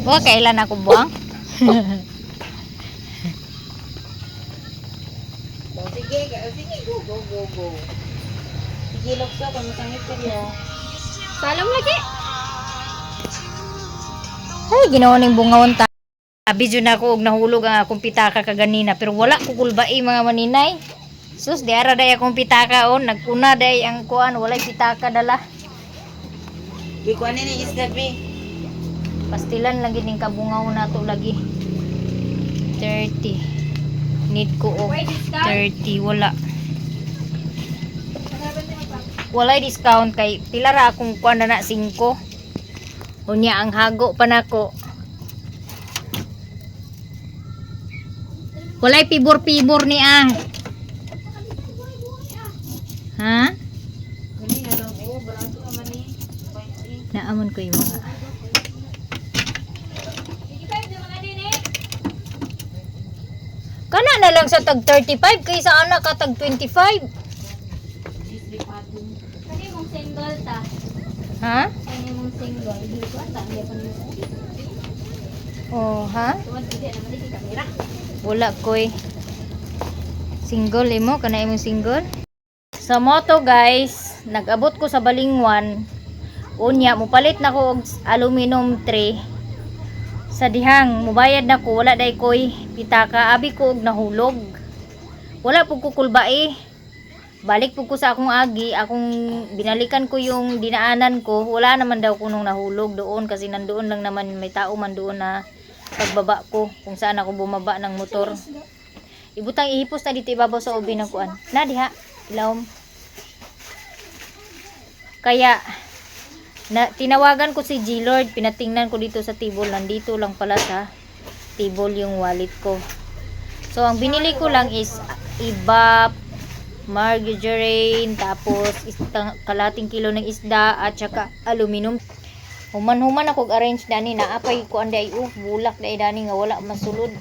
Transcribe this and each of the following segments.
Buwa kailan ako buwang? Sige, go. Sige, lokso, kung masangit ka niyo. Salam lagi. Ay, ginawa ning bungawon ta. Abidyo na ako og nahulog ang akong pitaka kaganina pero wala ko kulbai mga maninay. Sus, di ara day akong pitaka on, nagkuna day ang kuan, walay pitaka dala. Bikuan ni isda, be. Pastilan lagi ning kabungaw na to lagi. 30. Need ko og 30, wala. Walay discount kay pila ra akong kuan na 5. Unya ang hago pa nako. Walay pibor-pibor ni ah. Ha? Gani ano ko, barato naman ni. Naamon ko yung mga. Kana na lang sa tag 35 kaysa anak ka tag 25. Kani mong single ta. Ha? Kani mong single. Dito ta dia pa ni. Oh, ha? Tuwan gid naman di kamera. Wala koy. Single imo kana imong single? Sa moto guys, nag-abot ko sa Balingwan. Unya mupalit na ko og aluminum tray. Sa dihang mubayad na ko, wala day koy pitaka, abi ko og nahulog. Wala pug ko kulbae. Balik pug ko sa akong agi, binalikan ko yung dinaanan ko, wala naman daw kunong nahulog doon kasi nandoon lang naman may tao man doon na pagbaba ko kung saan ako bumaba ng motor. Ibutang ihipos na dito ibabaw sa ubi ng kuan. Na diha, ilawom. Kaya tinawagan ko si G-Lord, pinatingnan ko dito sa table, nandito lang pala sa table yung wallet ko. So ang binili ko lang is ibap, margarine, tapos kalating kilo ng isda at saka aluminum. Human ako arrange dani na apay ko anday bulak dai dani nga wala masulod.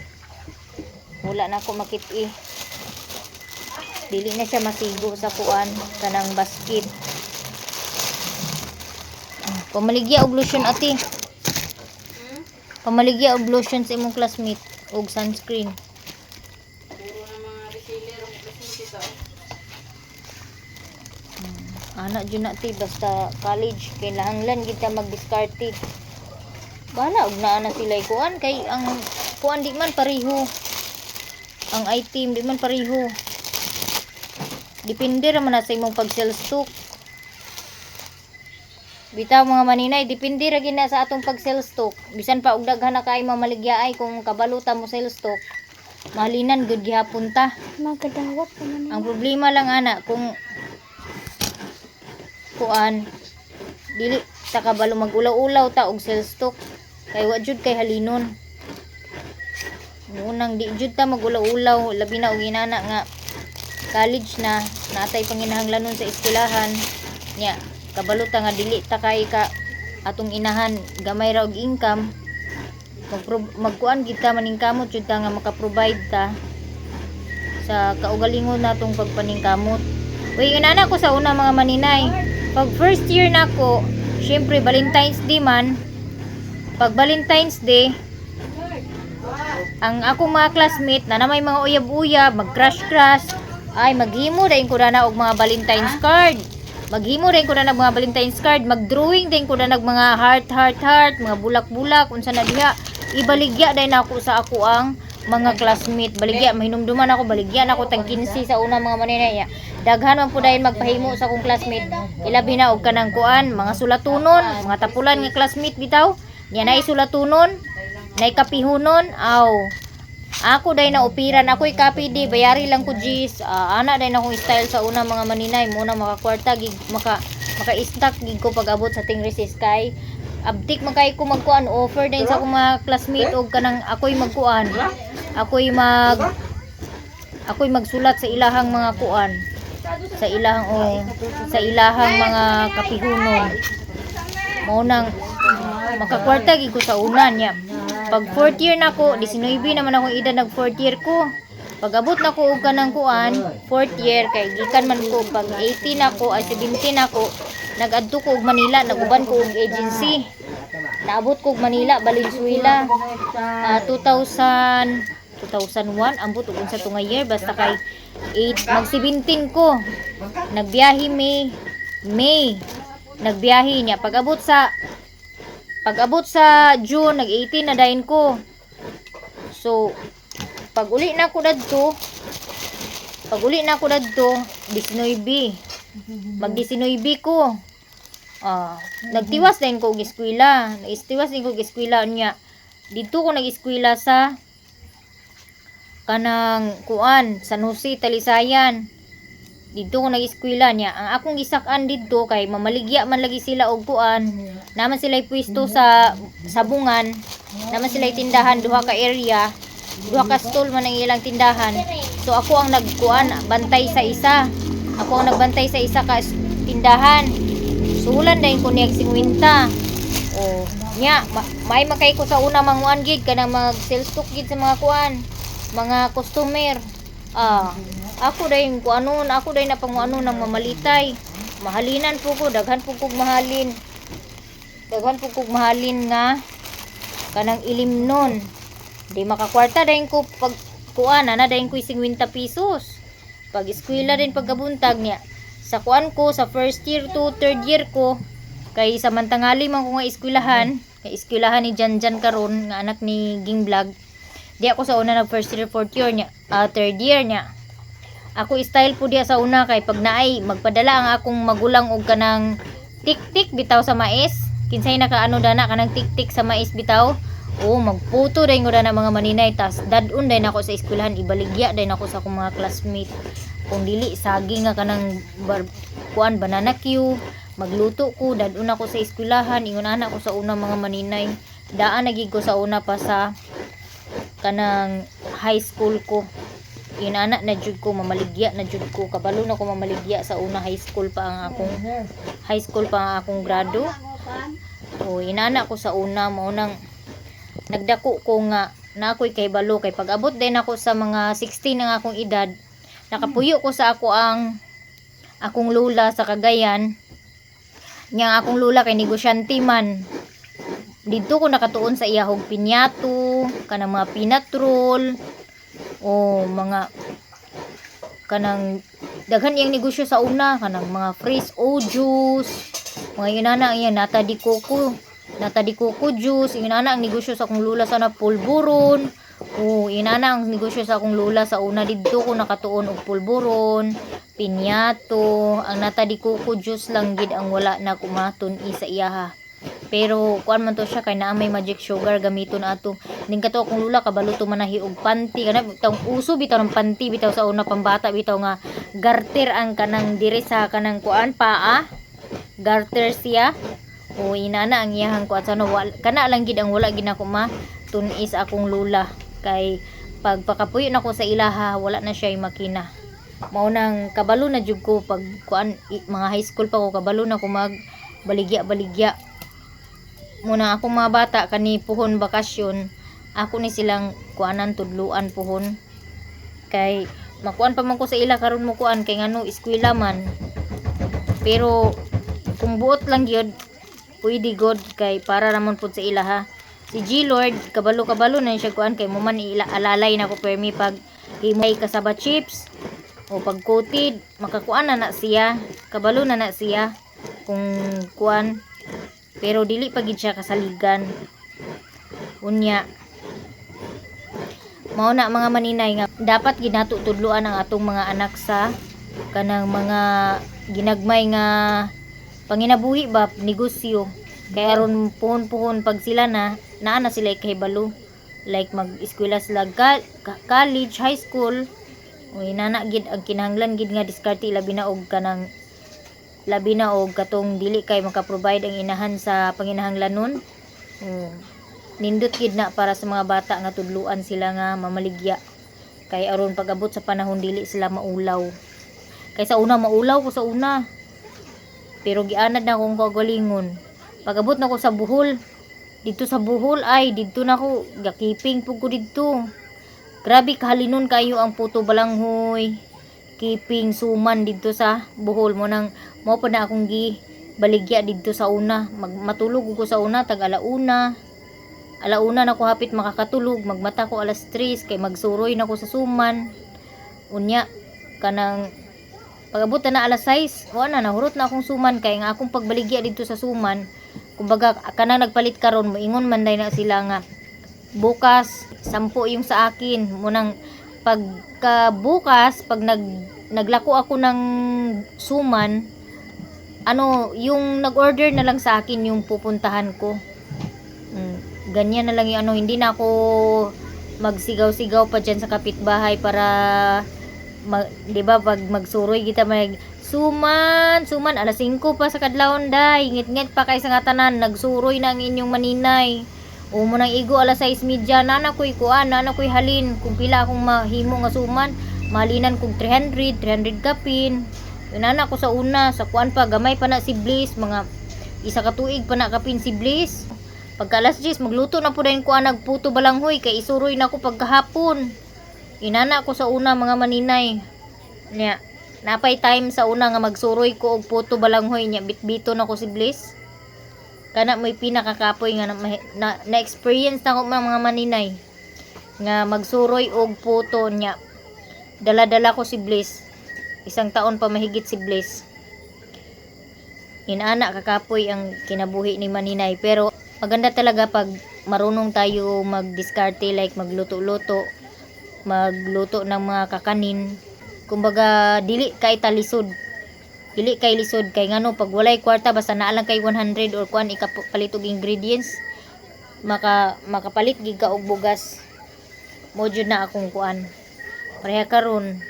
Wala na ako makit-i. Dili na siya masigo sa kuan kanang basket. Pamaligya og lotion ati. Pamaligya og lotion sa imong classmate og sunscreen. Puro na mga reseller ang presente sa. Anak jud na ti basta college kay lahanglan kita mag-discarte. Bala og naa na sila kuan kay ang kuan di man pareho. Ang item di man pareho. Depende ra man na sa imong pag-sell stock. Bitaw mga maninay, depende ra gid na sa atong pag-sell stock. Bisan pa og daghan na kay mamaligya ay kung kabaluta mo sell stock. Mahalinan gud gihapon ta. Magadawat pa man. Ang problema lang ana kung kuan dili ta kabalo mag-ulaw-ulaw ta og sell stock kay wa jud kay halinon. Unang di jud ta mag-ulaw-ulaw labi na og inana nga college na natay panginahanglanon sa eskwelahan nya kabalo ta nga dili ta kay ka atong inahan gamay ra og income magkuan gid ta maningkamot jud ta nga maka-provide ta sa kaugalingon natong pagpaningkamot. Uy, inana ko sa una mga maninay. Pag first year na ko, syempre Valentine's Day man. Pag Valentine's Day, ang akong mga classmate na may mga uyab-uyab, mag-crush-crush, ay maghimo din ko na og mga Valentine's card. Maghimo din ko na ng mga Valentine's card, mag-drawing din ko na ng mga heart, mga bulak-bulak, unsa na diha. Ibaligya din ako sa ako ang mga classmate. Baligya, mahinumduman ako, baligyan ako tang 15 sa una mga maninay. Daghan man po dahil magpahimo sa akong classmate. Ilabi na og kanang kuan, mga sulatunon, mga tapulan nga classmate bitaw. Nya nay sulatunon, nay kapihunon, aw. Ako dahil na upiran, ako'y copy di, bayari lang ko G's. Ana dahil akong style sa una mga maninay. Muna makakwarta, maka-stock gig ko pag abot sa ting recess kay. Abdik magkay ko magkuan, offer dahil sa akong mga classmate og kanang ako'y magkuan. Ako'y magsulat sa ilahang mga kuan. Sa ilahang mga kapihunon. Maunang makakwarta gid ko sa una niya. Pag 4th year na ko, 19 naman akong edad nag 4th year ko. Pag abot na ko og kanang kuan, 4th year kay gikan man ko pag 18 ako ay 17 ako, Nag-adto ko og Manila, naguban ko og agency. Naabot ko og Manila, Valenzuela. 2001 ambot ug unsa to nga year basta kay 8 mag 17 ko. Nagbiyahe May. Nagbiyahe niya pag-abot sa June nag 18 na dayon ko. So pag uli na ko dadto 19 mag 19 ko. Nagtiwas din ko og eskwela. Niya. Dito ko nag-eskwela sa kanang kuan San Jose Talisayan. Dito ko nag-eskwela niya. Ang akong gisak-an dito kay mamaligya man lagi sila og kuan. Naman sila pwesto sa sabungan. Naman sila tindahan duha ka area. Duha ka stall man ang ilang tindahan. So ako ang nagkuan bantay sa isa. Ako ang nagbantay sa isa ka tindahan. Sulan dahil ko niyag 50. Nya, may makay ko sa una manguan gid kanang mag sales stock gid sa mga kuan, mga customer. Ako dahil ako dahil na panguano ng mamalitay. Mahalinan po ko, daghan po kog mahalin nga kanang ilimnon. Di makakwarta dahil ko pag kuan na dahil ko 50 pesos. Pag eskwela din pagkabuntag niya. Sa kuan ko sa first year to third year ko kay samantangali man ko nga eskwelahan ni Janjan karon nga anak ni Ging Vlog. Di ako sa una nag first year fourth year niya, third year niya. Ako style po diya sa una kay pag naay magpadala ang akong magulang og kanang tik-tik bitaw sa mais. Kinsay nakaano dana kanang tik-tik sa mais bitaw. Magputo dahil ko na mga maninay. Tas dadun dahil ako sa eskwelahan. Ibaligya dahil ako sa akong mga classmate. Kung dili, saging nga kanang kuan banana Q. Magluto ko. Dadun ako sa eskwelahan. Ingon anak ko sa una mga maninay. Daan nagig ko sa una pa sa kanang high school ko. Inana na jud ko. Mamaligya na jud ko. Kabalo na ko mamaligya sa una high school pa ang akong grado. Inana ko sa una. Maunang nagdako ko nga na ako'y kay balo kay pag abot din ako sa mga 16 ng akong edad nakapuyo ko sa akong lula sa Cagayan nya akong lula kay negosyante man dito ko nakatuon sa iyahog pinyato kanang mga peanut roll mga kanang daghan iyang negosyo sa una kanang mga freeze juice mga inana iyan nata di coco juice, inana ang negosyo sa akong lula sa na pulburon. Inana ang negosyo sa akong lula sa una didto ko nakatuon og pulburon, pinyato, ang nata di coco juice lang gid ang wala na kumaton sa iyaha. Pero kuan man to siya kay naa may magic sugar gamiton ato. Ning kato akong lula kabalo to manahi og panty kana bitong uso bitaw ng panty bitaw sa una pambata bitaw nga garter ang kanang dire sa kanang kuan paa. Garter siya. Inana ang iyahang ko at sana kana lang gid ang wala gid nako tunis akong lula kay pag pakapuyo nako sa ilaha wala na siya makina. Mao nang kabalo na jud ko pag kuan mga high school pa ko kabalo na ko mag baligya muna akong mga bata kani puhon bakasyon ako ni silang kuanan tudluan puhon kay makuan pa man ko sa ila karon mo kuan kay ngano eskwela man pero kung buot lang gyud pwede god kay para ramon pud sa ila ha. Si G Lord kabalo na siya kuan kay mo man alalay na ko permi pag himay kasaba chips o pag coated makakuan na siya kabalo na siya kung kuan pero dili pa gid siya kasaligan unya mao na mga maninay nga dapat ginato tudluan ang atong mga anak sa kanang mga ginagmay nga panginabuhi ba negosyo kaya aron puhon pag sila naa na sila kahibalo like mag-eskwela sila college high school inana gid ang kinahanglan gid nga diskarte labi na og katong dili kay maka-provide ang inahan sa panginahanglanon nindot gid na para sa mga bata nga tudluan sila nga mamaligya kay aron pag-abot sa panahon dili sila maulaw kay sa una maulaw ko sa una pero gianad na akong kagalingon. Pag-abot na ko sa Bohol. Dito sa Bohol ay dito na ko gakiping pug ko dito. Grabe kahalinon kayo ang puto balanghoy. Keeping suman dito sa Bohol mo nang mao pa na akong baligya didto sa una. Matulog ko sa una tag alauna na ko hapit makakatulog, magmata ko alas 3 kay magsuroy na ko sa suman. Unya kanang pag-abot na alas 6, wala na nahurot na akong suman kay nga akong pagbaligya dito sa suman. Kumbaga kanang nagpalit karon moingon man day na sila nga bukas 10 yung sa akin. Munang pagkabukas pag naglako ako ng suman, yung nag-order na lang sa akin yung pupuntahan ko. Ganyan na lang yung hindi na ako magsigaw-sigaw pa dyan sa kapitbahay para di ba pag magsuroy kita suman alas 5 pa sa kadlawon day ngit-ngit pa kay sa nga tanan nagsuroy na ang inyong maninay o mo nang igo alas 6:30 nana ko'y halin kung pila akong mahimo nga suman malinan kog 300 kapin nana ko sa una sa kuan pa gamay pa na si Bliss mga isa ka tuig pa na kapin si Bliss pagka alas 10 magluto na po din ko nagputo balanghoy kay isuroy na ko pagkahapon. Inana ko sa una mga maninay. Nya, napay time sa una nga magsuroy ko og puto balanghoy nya bitbito na ko si Bliss. Kana may pinakakapoy nga na experience na ko mga maninay nga magsuroy og puto nya. Dala-dala ko si Bliss. 1 taon pa mahigit si Bliss. Inana kakapoy ang kinabuhi ni maninay pero maganda talaga pag marunong tayo magdiskarte like magluto-luto ng mga kakanin. Kumbaga dili kay talisod. Dili kay lisod kay ngano pag walay kwarta basta naa lang kay 100 or kuan ikapalit og ingredients makapalit gid ka og bugas. Mo jud na akong kuan. Pareha karon.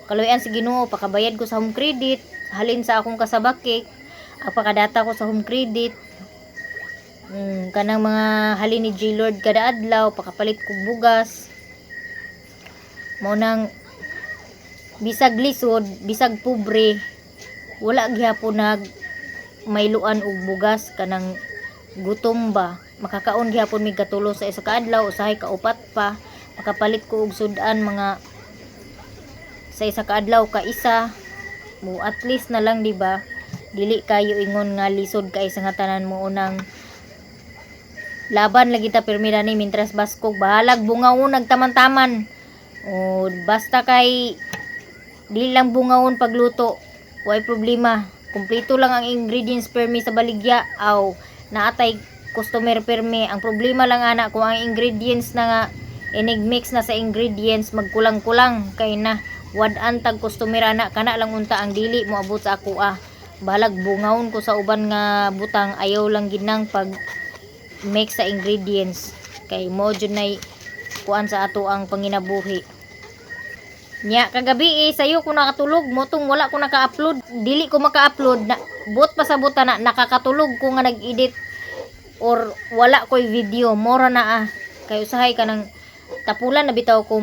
Kaluyan si Ginoo pakabayad ko sa home credit, halin sa akong kasabaki, apakadata ko sa home credit. Kanang mga halin ni J-Lord kada adlaw pakapalit ko bugas. Mo nang bisag lisod, bisag pobre, wala gyapon nag mayluan og bugas kanang gutom ba. Makakaon gyapon mig katulo sa isa ka adlaw, usahay ka upat pa. Makapalit ko og sudan mga sa isa ka adlaw ka isa. Mo at least na lang di ba? Dili kayo ingon nga lisod kay sa nga tanan mo unang laban lagi ta permira ni mintras baskog bahalag bungawon nagtaman-taman. O basta kay dili lang bungawon pagluto, way problema. Kumpleto lang ang ingredients permi sa baligya aw naatay customer permi. Ang problema lang ana kung ang ingredients na nga inigmix na sa ingredients magkulang-kulang kay na wad-an tag customer ana kana lang unta ang dili mo abot sa ako balag bungawon ko sa uban nga butang ayaw lang ginang pag mix sa ingredients kay mo jud nay kuan sa ato ang panginabuhi. Nya kagabi sayo ko nakatulog motong wala ko naka-upload, dili ko maka-upload na bot pa sa buta na nakakatulog ko nga nag-edit or wala ko'y video mora na kay usahay kanang tapulan na bitaw ko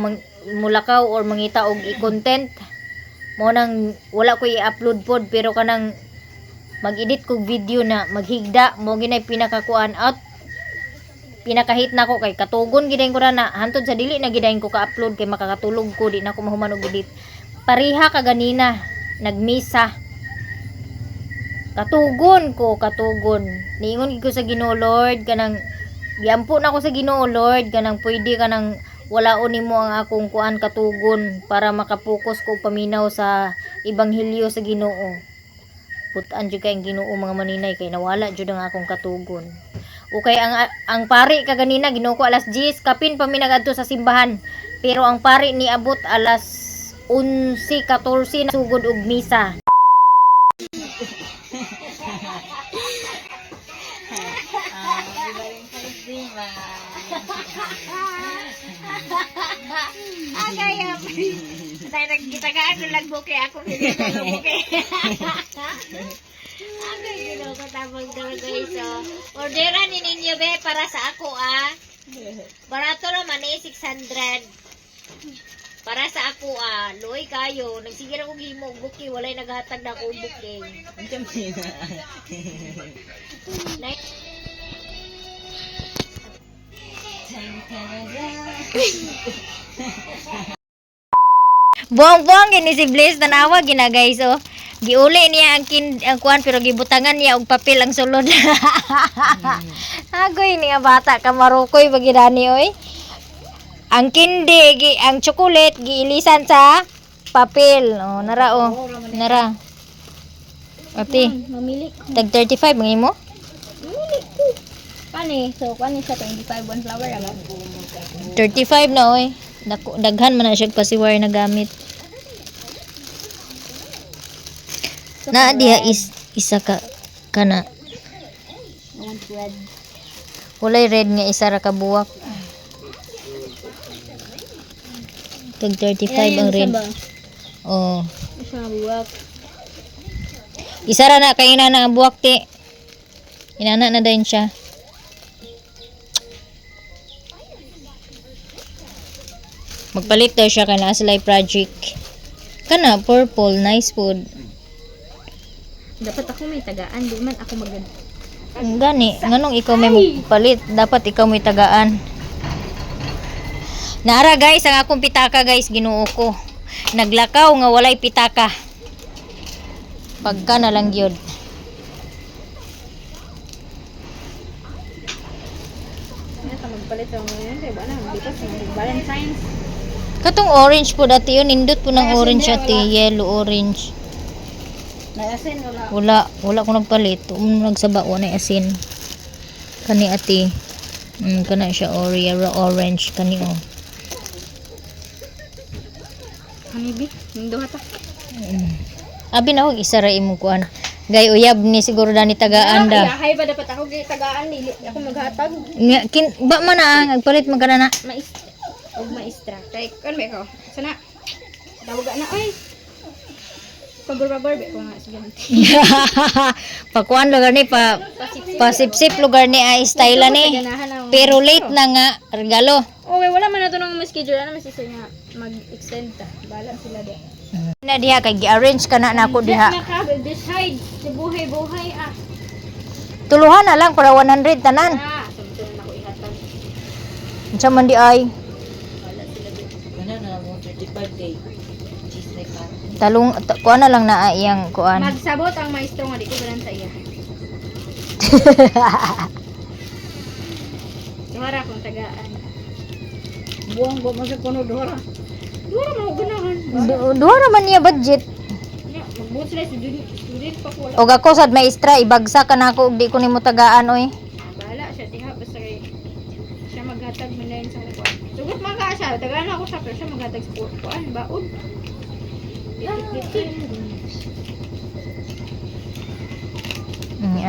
mulakaw or mangita og i-content mo nang wala ko i-upload pod pero kanang mag-edit kog video na maghigda mo ginay pinakakuan out pinakahit na ko kay katugon gidayon ko na hantod sa dili na gidayon ko ka-upload kay makakatulog ko di na ko mahuman og edit. Pariha ka ganina nagmisa katugon niingon ko sa Ginoo Lord kanang giampo na ko sa Ginoo Lord kanang pwede kanang walaon nimo ang akong kuan katugon para makapokus ko paminaw sa ebanghelyo sa Ginoo. Putaan jud kay ang Ginoo mga maninay kay nawala jud ang akong katugon. Okay, ang pari kaganina Ginoo ko alas 10 kapin pa mi nagadto sa simbahan. Pero ang pari ni abot alas 11:14 na sugod og misa. Agay tayo nagkitagaan ng lagbuke ako hindi ko lagbuke. Agay Ginoo ko tabang talaga so orderan ni ninyo be para sa ako barato naman 600 para sa ako loy kayo nagsigir ako gihimo og buki walay naghatag na ako og buki. Buang-buang gini si Bliss tanawa gina guys Giuli niya ang kuan pero gibutangan niya og papel ang sulod. Agoy ni nga bata ka marukoy bagidani oy. Ang kindi, ang chocolate giilisan sa papel. Oh, nara oh. Nara. Ati, Mamili. tag 35 mga imo? Mamili ko. Kani, so kani sa 25 one flower lang. 35 na oy. Daghan man na siya pasiwar na gamit. Na diha isa ka kana. I want red. Walay red nga isa ra ka buwak. Tag 35 ang red. Oh. Isa nga buwak. Isa ra na kay ina na ang buwak ti. Inana na din siya. Magpalit daw siya kana sa life project. Kana purple, nice food. Dapat ako may tagaan, di man ako mag Gani, nganong ikaw may magpalit, dapat ikaw may tagaan. Nara guys, ang akong pitaka guys, ginuo ko. Naglakaw nga walay pitaka. Pagka na lang gyud. Ito magpalit ako ngayon, diba na? Bitas ng Valentine's. Katong orange po dati yun, indot po ng orange ati, yellow orange. Naasin, wala. Wala ko nagpalit. Nagsaba ko na asin. Kani ati. Kana siya orange kani oh. Hanibi, yung duha ta. Abi na og isa ra imong kuan. Gay uyab ni siguro dani tagaan da. Yahay ba dapat ako tagaan, dili ako maghatag. Ba man na agpalit magkana na. Maestra. Kay kan ba ko? Sana. Tawaga na ay. Pabor-pabor ba ko nga sige. Pakuan lugar ni pasipsip lugar ni ay style ni. Pero late na nga regalo. Okay, wala man na to ng schedule. Ano masisa nga mag-extend ta. Bala sila de. Na diha kay gi-arrange kana nako diha. Decide sa buhay-buhay ah. Tuluhan na lang para 100 tanan. Sumsun na ko ihatag. Unsa man di ay? Talong kuan na lang na iyang kuan. Magsabot ang maestro nga di ko ganan sa iya. Duhara kong tagaan. Buang ba mo sa kuno duhara? Duhara mo ganahan. Duha ra man niya budget. Magbuot sila student pa ko wala. Og ako sad maestra ibagsak ka nako og di ko nimo tagaan oy. Bahala siya diha basta kay siya maghatag man na sa kuan. Sugot man ka siya, tagaan ako sa pero siya maghatag sa kuan baon.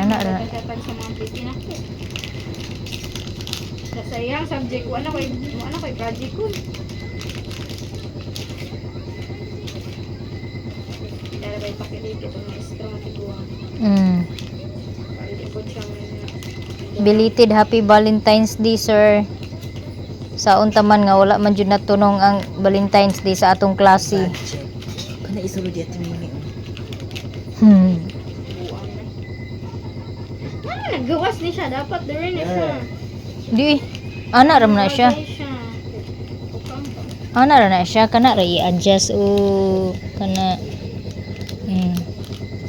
Ana ra. Katatan sa mga Pilipina ko. Sa sayang subject ko ano koy project ko. Dara bay pakilig itong maestro nga tiguang. Palikod siya Belated Happy Valentine's Day, sir. Sa untaman nga wala man jud natunong ang Valentine's Day sa atong klase. Kana isulod yata mini. naggawas ni siya dapat dire ni siya. Di ana ra man na siya. Ana ra na siya kana ra i-adjust o kana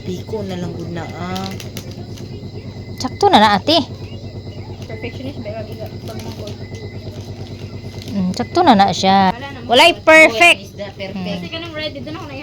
Piko na lang gud na sakto na na ate. Perfectionist ba biga pagmangkot. Sakto na na siya. Walay perfect. Is that perfect? Kasi kanang ready doon ako na